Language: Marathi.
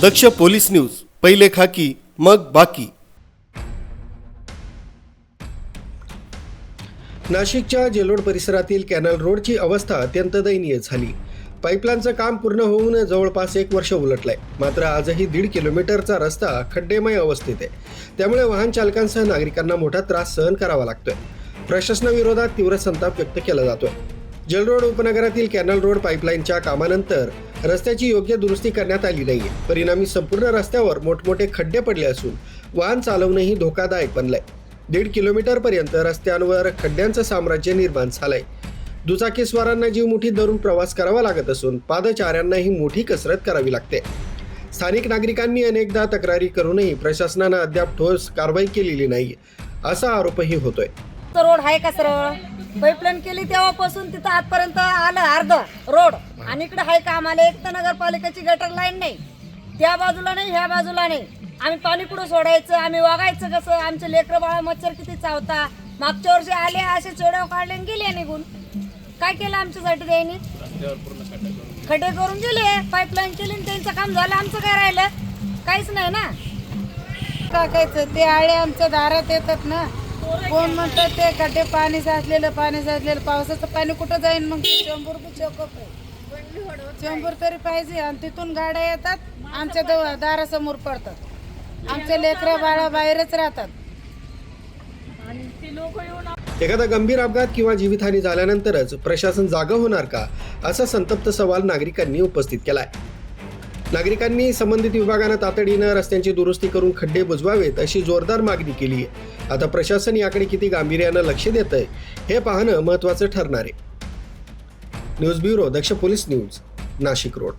दक्ष पोलीस न्यूज, पहिले खाकी मग बाकी। नाशिकच्या जेलोड परिसरातील कॅनल रोडची अवस्था अत्यंत दयनीय झाली। पाईपलाईनचं काम पूर्ण होऊन जवळपास 1 वर्ष उलटलंय, मात्र आजही 1.5 किलोमीटरचा रस्ता खड्डेमय अवस्थेत आहे। त्यामुळे वाहन चालकांसह नागरिकांना मोठा त्रास सहन करावा लागतोय। प्रशासनाविरोधात तीव्र संताप व्यक्त केला जातोय। जेलरोड उपनगरातील कॅनल रोड पाईपलाईनच्या कामानंतर रस्त्याची योग्य दुरुस्ती करण्यात आली नाहीये। परिणामी संपूर्ण रस्त्यावर मोठमोठे खड्डे पडले असून वाहन चालवणंही धोकादायक बनलंय। 1.5 किलोमीटर पर्यंत रस्त्यांवर खड्ड्यांचं साम्राज्य निर्माण झालंय। दुचाकीस्वारांना जीवमुठीत धरून प्रवास करावा लागत असून पादचाऱ्यांनाही मोठी कसरत करावी लागते। स्थानिक नागरिकांनी अनेकदा तक्रारी करूनही प्रशासनानं अद्याप ठोस कारवाई केलेली नाही, असा आरोपही होतोय। रोड आहे का सरळ? पाईपलाईन केली तेव्हापासून तिथं आजपर्यंत आलं अर्ध रोड, आणि इकडे आहे का आम्हाला एक तर नगरपालिकेची गटर लाईन नाही, त्या बाजूला नाही ह्या बाजूला नाही। आम्ही पाणी कुठं सोडायचं, आम्ही वागायचं कसं? आमचे लेकरं बाळा मच्छर किती चावता। मागच्या वर्षी आले असे चोड्या काढले गेले निघून। काय केलं आमच्यासाठी त्यांनी? खड्डे करून गेले, पाईपलाईन केली आणि त्यांचं काम झालं, आमचं काय राहिलं? काहीच नाही ना। टाकायचं ते आळे आमच्या दारात येतात ना, कोण म्हणतात ते खड्डे पाणी साचलेलं पावसाचं पाणी कुठं जाईन? मग चेंबूर तरी पाहिजे, आणि तिथून गाड्या येतात आमच्या दारासमोर पडतात। आमचे लेकरं बाळा बाहेरच राहतात। एखादा गंभीर अपघात किंवा जीवितहानी झाल्यानंतरच प्रशासन जागा होणार का, असा संतप्त सवाल नागरिकांनी उपस्थित केलाय। नागरिकांनी संबंधित विभागानं तातडीनं रस्त्यांची दुरुस्ती करून खड्डे बुजवावेत, अशी जोरदार मागणी केली आहे। आता प्रशासन याकडे किती गांभीर्यानं लक्ष देतंय हे पाहणं महत्त्वाचं ठरणार आहे। न्यूज ब्युरो, दक्ष पोलीस न्यूज, नाशिक रोड।